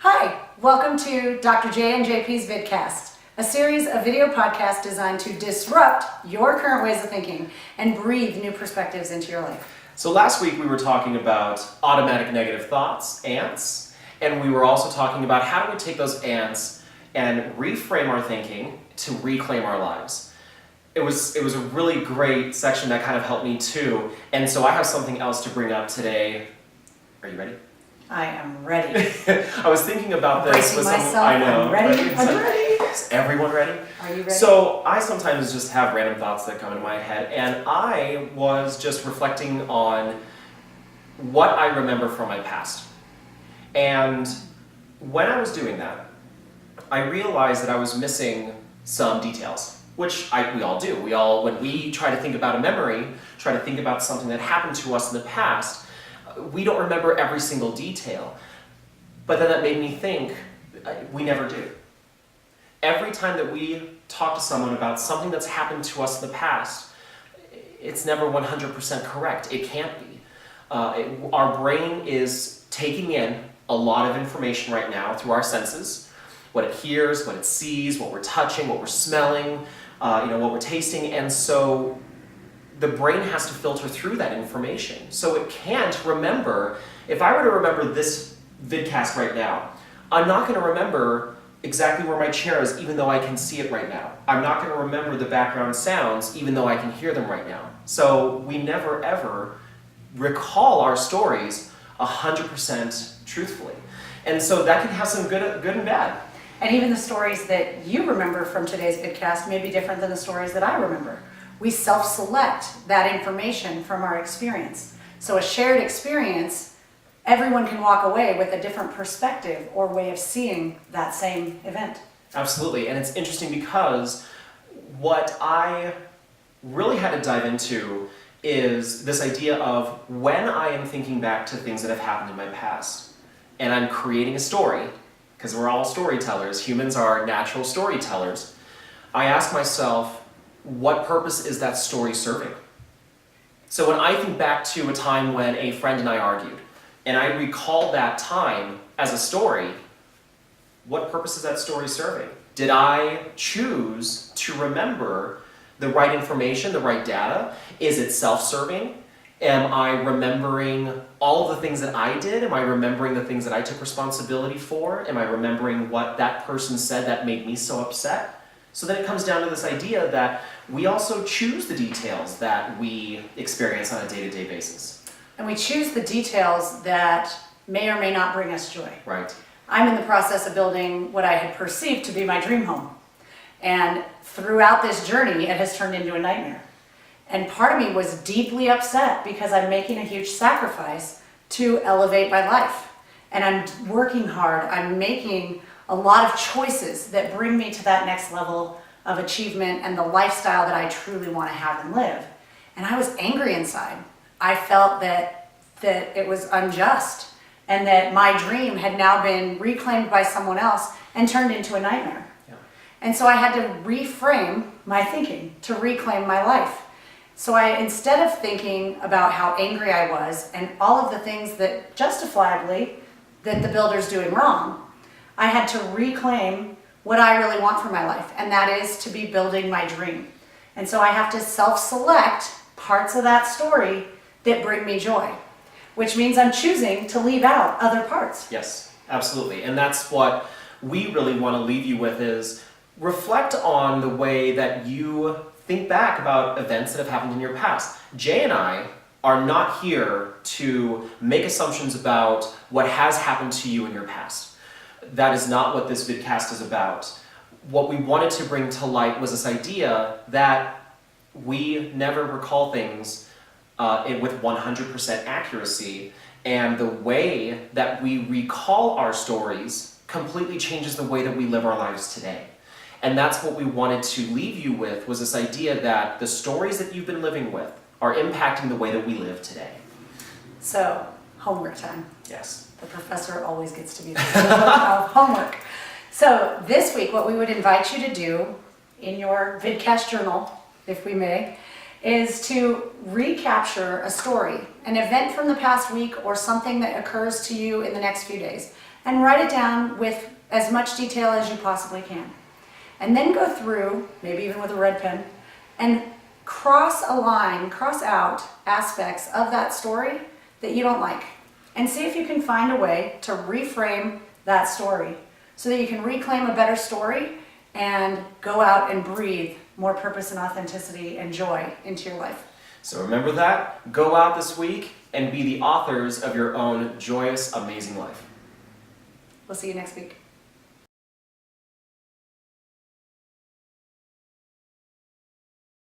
Hi, welcome to Dr. Jea and JP's Vidcast, a series of video podcasts designed to disrupt your current ways of thinking and breathe new perspectives into your life. So last week we were talking about automatic negative thoughts, ants, and we were also talking about how do we take those ants and reframe our thinking to reclaim our lives. It was a really great section that kind of helped me too, and so I have something else to bring up today. Are you ready? I am ready. I was thinking about this Bracing with myself. I know. I'm ready. Right? I'm ready. Is everyone ready? Are you ready? So I sometimes just have random thoughts that come into my head, and I was just reflecting on what I remember from my past. And when I was doing that, I realized that I was missing some details, which we all do. We all, when we try to think about a memory, try to think about something that happened to us in the past, we don't remember every single detail. But then that made me think, we never do. Every time that we talk to someone about something that's happened to us in the past, it's never 100% correct. It can't be. Our brain is taking in a lot of information right now through our senses, what it hears, what it sees, what we're touching, what we're smelling, what we're tasting, and so the brain has to filter through that information. So it can't remember. If I were to remember this vidcast right now, I'm not going to remember exactly where my chair is, even though I can see it right now. I'm not going to remember the background sounds, even though I can hear them right now. So we never ever recall our stories 100% truthfully. And so that can have some good and bad. And even the stories that you remember from today's vidcast may be different than the stories that I remember. We self-select that information from our experience. So a shared experience, everyone can walk away with a different perspective or way of seeing that same event. Absolutely, and it's interesting because what I really had to dive into is this idea of when I am thinking back to things that have happened in my past, and I'm creating a story, because we're all storytellers, humans are natural storytellers, I ask myself, what purpose is that story serving? So when I think back to a time when a friend and I argued, and I recall that time as a story, what purpose is that story serving? Did I choose to remember the right information, the right data? Is it self-serving? Am I remembering all of the things that I did? Am I remembering the things that I took responsibility for? Am I remembering what that person said that made me so upset? So then it comes down to this idea that we also choose the details that we experience on a day-to-day basis. And we choose the details that may or may not bring us joy. Right. I'm in the process of building what I had perceived to be my dream home. And throughout this journey, it has turned into a nightmare. And part of me was deeply upset because I'm making a huge sacrifice to elevate my life. And I'm working hard. I'm making a lot of choices that bring me to that next level of achievement and the lifestyle that I truly want to have and live. And I was angry inside. I felt that it was unjust and that my dream had now been reclaimed by someone else and turned into a nightmare. Yeah. And so I had to reframe my thinking to reclaim my life. So instead of thinking about how angry I was and all of the things that justifiably that the builder's doing wrong, I had to reclaim what I really want for my life, and that is to be building my dream. And so I have to self-select parts of that story that bring me joy, which means I'm choosing to leave out other parts. Yes, absolutely. And that's what we really want to leave you with is reflect on the way that you think back about events that have happened in your past. Jay and I are not here to make assumptions about what has happened to you in your past. That is not what this vidcast is about. What we wanted to bring to light was this idea that we never recall things with 100% accuracy, and the way that we recall our stories completely changes the way that we live our lives today. And that's what we wanted to leave you with, was this idea that the stories that you've been living with are impacting the way that we live today. So, homework time. Yes. The professor always gets to be the of homework. So this week, what we would invite you to do in your vidcast journal, if we may, is to recapture a story, an event from the past week or something that occurs to you in the next few days. and write it down with as much detail as you possibly can. And then go through, maybe even with a red pen, and cross out aspects of that story that you don't like. And see if you can find a way to reframe that story so that you can reclaim a better story and go out and breathe more purpose and authenticity and joy into your life. So remember that. Go out this week and be the authors of your own joyous, amazing life. We'll see you next week.